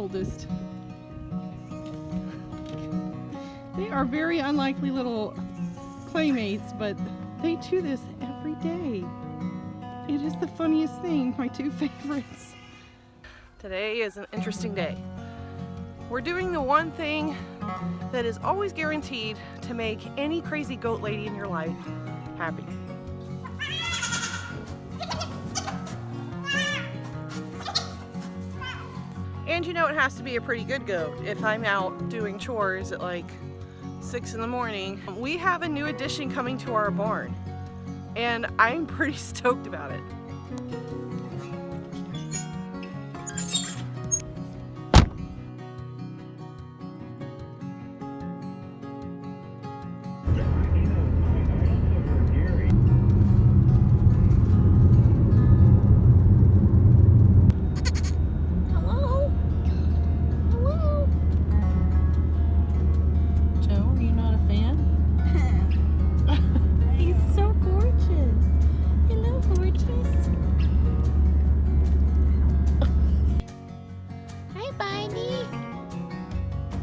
oldest. They are very unlikely little playmates, but they do this every day. It is the funniest thing, my two favorites. Today is an interesting day. We're doing the one thing that is always guaranteed to make any crazy goat lady in your life happy. And you know it has to be a pretty good goat if I'm out doing chores at like 6 in the morning. We have a new addition coming to our barn, and I'm pretty stoked about it.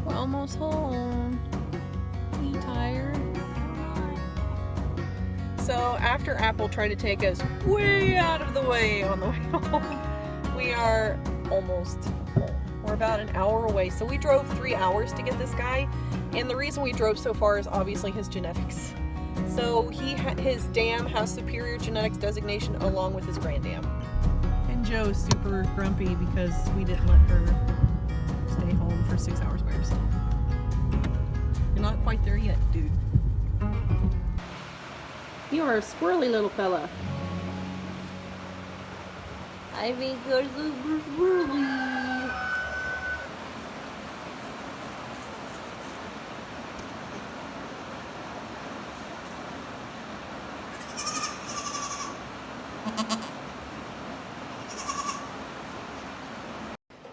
Almost home. Are you tired? So after Apple tried to take us way out of the way on the way home, we are almost home. We're about an hour away. So we drove 3 hours to get this guy, and the reason we drove so far is obviously his genetics. So his dam has superior genetics designation along with his grand dam. And Joe's super grumpy because we didn't let her stay home for 6 hours by herself. You're not quite there yet, dude. You are a squirrely little fella. I think you're super squirrely.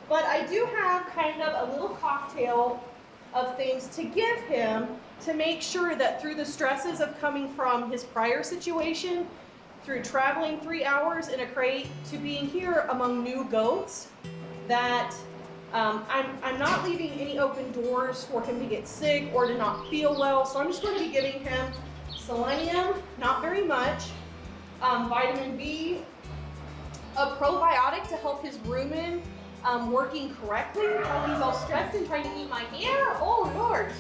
But I do have kind of a little cocktail of things to give him to make sure that through the stresses of coming from his prior situation, through traveling 3 hours in a crate to being here among new goats, that I'm not leaving any open doors for him to get sick or to not feel well. So I'm just going to be giving him selenium, not very much, vitamin B, a probiotic to help his rumen working correctly while he's all stressed and trying to eat my hair. Oh Lord,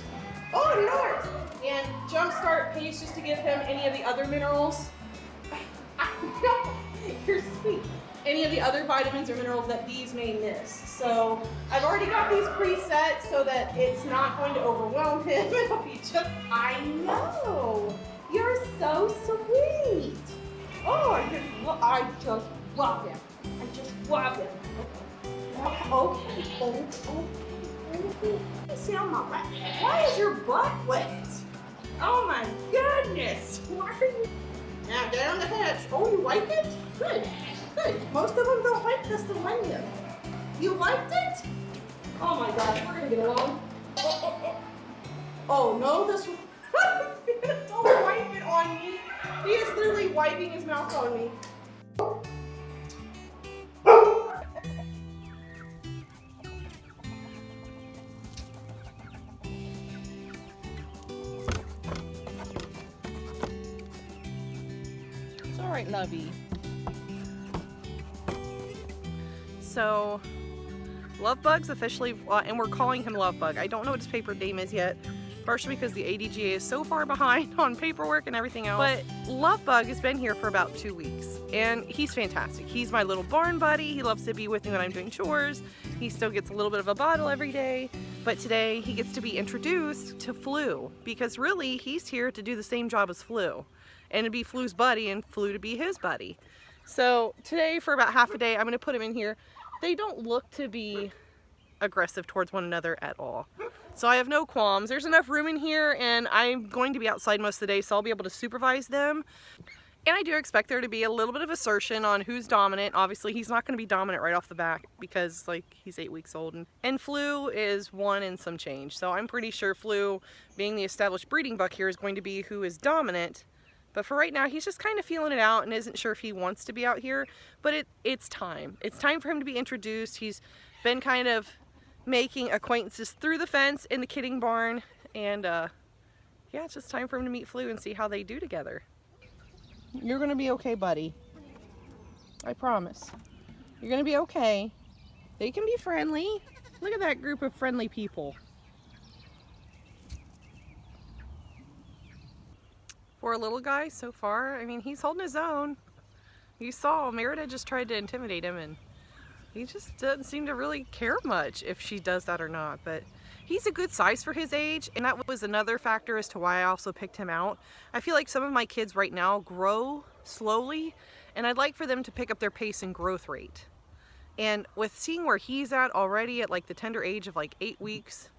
oh Lord. And jumpstart paste just to give him any of the other minerals. You're sweet. Any of the other vitamins or minerals that these may miss. So I've already got these preset so that it's not going to overwhelm him. It'll be just, I know. You're so sweet. Oh, I just love him. I just love him. Okay. See on my butt. Why is your butt wet? Oh my goodness. Why are you? Now down the hatch. Oh, you like it? Good. Good. Most of them don't like the selenium. You liked it? Oh my gosh, we're gonna get along. Oh no, this one. Don't wipe it on me. He is literally wiping his mouth on me. All right, lovey. So, Lovebug's officially, and we're calling him Lovebug. I don't know what his paper name is yet, partially because the ADGA is so far behind on paperwork and everything else. But Lovebug has been here for about 2 weeks, and he's fantastic. He's my little barn buddy. He loves to be with me when I'm doing chores. He still gets a little bit of a bottle every day, but today he gets to be introduced to Flu, because really he's here to do the same job as Flu, and to be Flu's buddy and Flu to be his buddy. So today, for about half a day, I'm going to put him in here. They don't look to be aggressive towards one another at all. So I have no qualms. There's enough room in here, and I'm going to be outside most of the day, so I'll be able to supervise them. And I do expect there to be a little bit of assertion on who's dominant. Obviously, he's not going to be dominant right off the bat because, like, he's 8 weeks old. And Flu is 1 and some change. So I'm pretty sure Flu, being the established breeding buck here, is going to be who is dominant. But for right now, he's just kind of feeling it out and isn't sure if he wants to be out here. But it's time. It's time for him to be introduced. He's been kind of making acquaintances through the fence in the kidding barn. And yeah, it's just time for him to meet Flu and see how they do together. You're gonna be okay, buddy. I promise. You're gonna be okay. They can be friendly. Look at that group of friendly people. For a little guy so far, I mean, he's holding his own. You saw Merida just tried to intimidate him, and he just doesn't seem to really care much if she does that or not. But he's a good size for his age, and that was another factor as to why I also picked him out. I feel like some of my kids right now grow slowly, and I'd like for them to pick up their pace and growth rate. And with seeing where he's at already at like the tender age of like 8 weeks,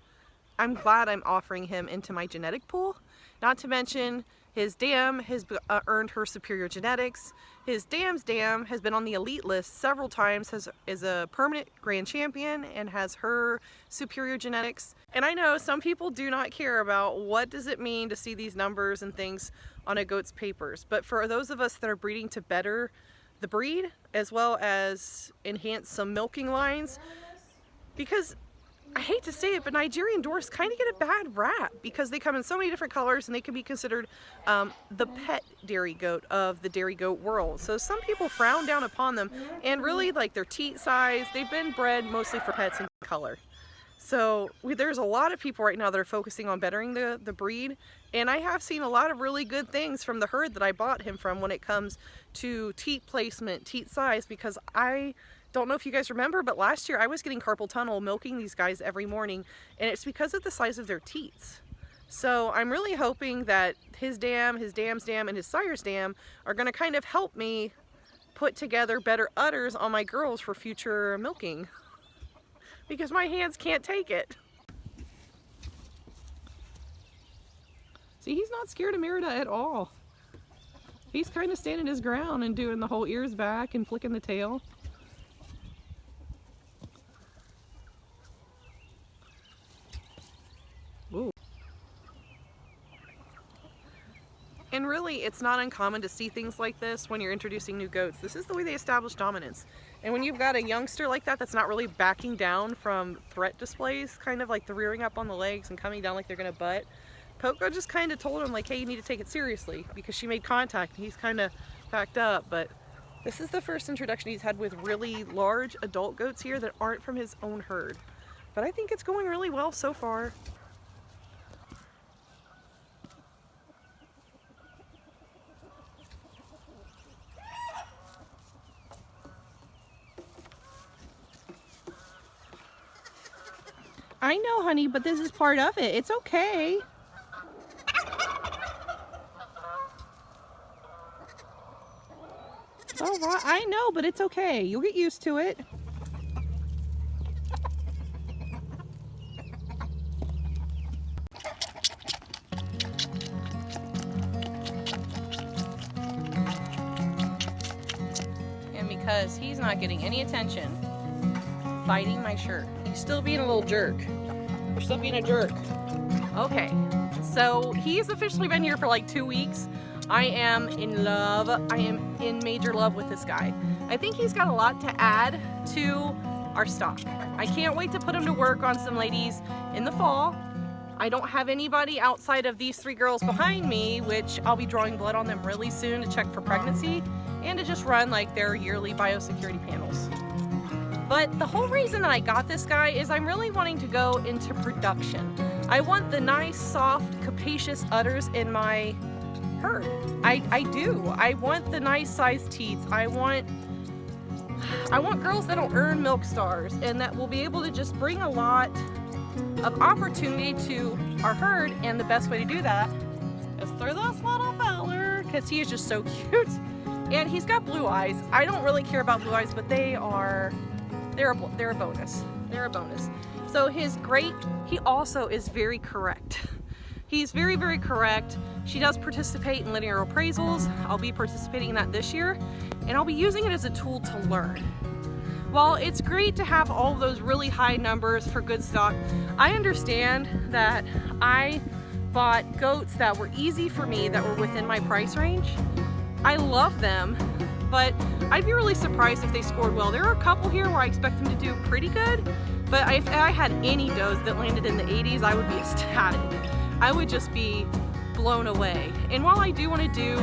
I'm glad I'm offering him into my genetic pool. Not to mention his dam has earned her superior genetics. His dam's dam has been on the elite list several times, is a permanent grand champion and has her superior genetics. And I know some people do not care about what does it mean to see these numbers and things on a goat's papers. But for those of us that are breeding to better the breed as well as enhance some milking lines, because I hate to say it, but Nigerian dwarfs kind of get a bad rap because they come in so many different colors and they can be considered the pet dairy goat of the dairy goat world. So some people frown down upon them, and really like their teat size, they've been bred mostly for pets and color. So there's a lot of people right now that are focusing on bettering the breed, and I have seen a lot of really good things from the herd that I bought him from when it comes to teat placement, teat size, because I don't know if you guys remember, but last year I was getting carpal tunnel milking these guys every morning, and it's because of the size of their teats. So I'm really hoping that his dam, his dam's dam, and his sire's dam are going to kind of help me put together better udders on my girls for future milking, because my hands can't take it. See, he's not scared of Merida at all. He's kind of standing his ground and doing the whole ears back and flicking the tail. Ooh. And really, it's not uncommon to see things like this when you're introducing new goats. This is the way they establish dominance. And when you've got a youngster like that that's not really backing down from threat displays, kind of like the rearing up on the legs and coming down like they're gonna butt, Coco just kind of told him like, hey, you need to take it seriously, because she made contact and he's kind of backed up. But this is the first introduction he's had with really large adult goats here that aren't from his own herd. But I think it's going really well so far. I know, honey, but this is part of it. It's okay. All right, I know, but it's okay. You'll get used to it. And because he's not getting any attention, biting my shirt. He's still being a little jerk. You're still being a jerk. Okay, so he's officially been here for like 2 weeks. I am in love. I am in major love with this guy. I think he's got a lot to add to our stock. I can't wait to put him to work on some ladies in the fall. I don't have anybody outside of these 3 girls behind me, which I'll be drawing blood on them really soon to check for pregnancy and to just run like their yearly biosecurity panels. But the whole reason that I got this guy is I'm really wanting to go into production. I want the nice, soft, capacious udders in my herd. I do. I want the nice sized teats. I want girls that'll earn milk stars and that will be able to just bring a lot of opportunity to our herd. And the best way to do that is through this little feller, because he is just so cute. And he's got blue eyes. I don't really care about blue eyes, but they're a bonus. They're a bonus. So he also is very correct. He's very, very correct. She does participate in linear appraisals. I'll be participating in that this year, and I'll be using it as a tool to learn. While it's great to have all of those really high numbers for good stock, I understand that I bought goats that were easy for me, that were within my price range. I love them, but I'd be really surprised if they scored well. There are a couple here where I expect them to do pretty good, but if I had any does that landed in the 80s, I would be ecstatic. I would just be blown away. And while I do want to do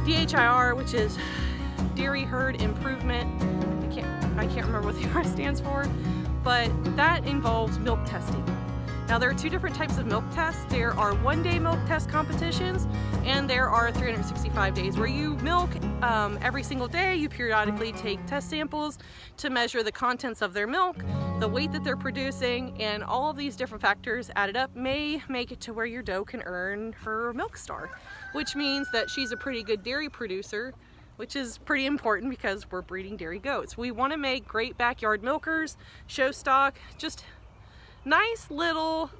DHIR, which is Dairy Herd Improvement, I can't remember what the R stands for, but that involves milk testing. Now there are two different types of milk tests. There are one-day milk test competitions, and there are 365 days where you milk every single day. You periodically take test samples to measure the contents of their milk, the weight that they're producing, and all of these different factors added up may make it to where your doe can earn her milk star, which means that she's a pretty good dairy producer, which is pretty important because we're breeding dairy goats. We want to make great backyard milkers, show stock, just nice little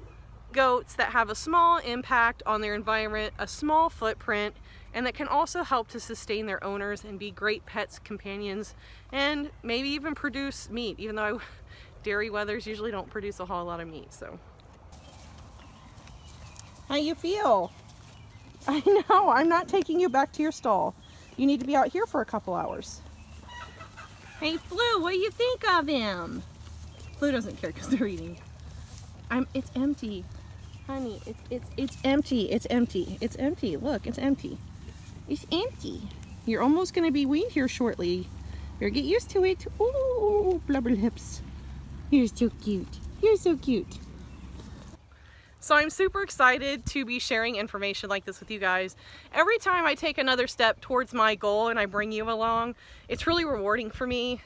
goats that have a small impact on their environment, a small footprint, and that can also help to sustain their owners and be great pets, companions, and maybe even produce meat, even though dairy wethers usually don't produce a whole lot of meat. So, how you feel? I know, I'm not taking you back to your stall. You need to be out here for a couple hours. Hey Flu, what do you think of him? Flu doesn't care because they're eating. It's empty. Honey, it's empty. It's empty. It's empty. Look, it's empty. It's empty. You're almost going to be weaned here shortly. Better get used to it. Ooh, blubber lips. You're so cute. You're so cute. So I'm super excited to be sharing information like this with you guys. Every time I take another step towards my goal and I bring you along, it's really rewarding for me.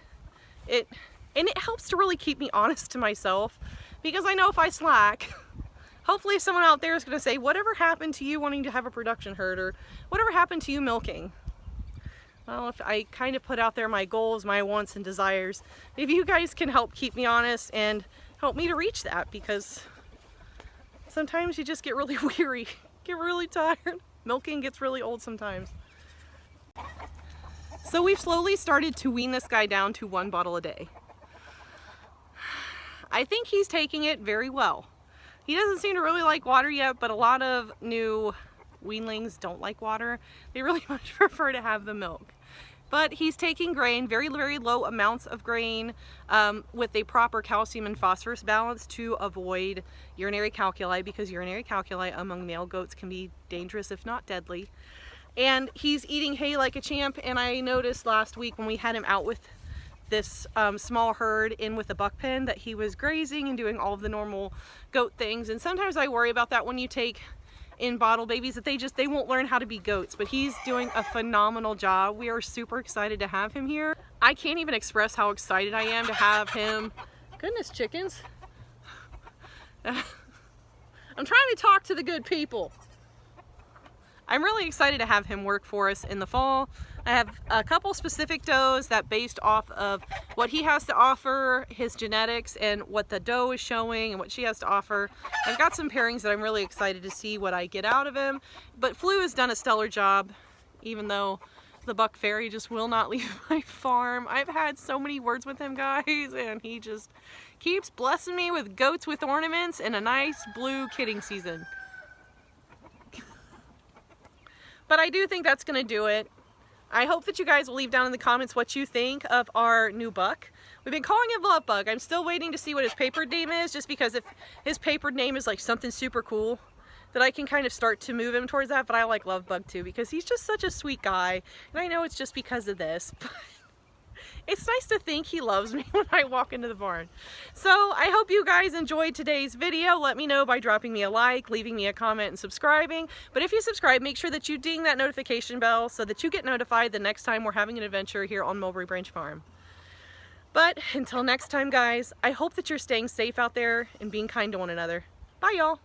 And it helps to really keep me honest to myself, because I know if I slack, hopefully someone out there is going to say, whatever happened to you wanting to have a production herd, or whatever happened to you milking? Well, if I kind of put out there my goals, my wants and desires, maybe you guys can help keep me honest and help me to reach that, because sometimes you just get really weary, get really tired. Milking gets really old sometimes. So we've slowly started to wean this guy down to 1 bottle a day. I think he's taking it very well. He doesn't seem to really like water yet, but a lot of new weanlings don't like water. They really much prefer to have the milk. But he's taking grain, very, very low amounts of grain, with a proper calcium and phosphorus balance to avoid urinary calculi, because urinary calculi among male goats can be dangerous, if not deadly. And he's eating hay like a champ, and I noticed last week when we had him out with this small herd in with a buck pen that he was grazing and doing all of the normal goat things. And sometimes I worry about that when you take in bottle babies, that they won't learn how to be goats, but he's doing a phenomenal job. We are super excited to have him here. I can't even express how excited I am to have him. Goodness, chickens. I'm trying to talk to the good people. I'm really excited to have him work for us in the fall. I have a couple specific does that, based off of what he has to offer, his genetics, and what the doe is showing and what she has to offer, I've got some pairings that I'm really excited to see what I get out of him. But Flu has done a stellar job, even though the buck fairy just will not leave my farm. I've had so many words with him, guys, and he just keeps blessing me with goats with ornaments and a nice blue kidding season. But I do think that's going to do it. I hope that you guys will leave down in the comments what you think of our new buck. We've been calling him Love Bug. I'm still waiting to see what his papered name is, just because if his papered name is like something super cool, that I can kind of start to move him towards that. But I like Love Bug too, because he's just such a sweet guy. And I know it's just because of this, but it's nice to think he loves me when I walk into the barn. So I hope you guys enjoyed today's video. Let me know by dropping me a like, leaving me a comment, and subscribing. But if you subscribe, make sure that you ding that notification bell so that you get notified the next time we're having an adventure here on Mulberry Branch Farm. But until next time, guys, I hope that you're staying safe out there and being kind to one another. Bye, y'all.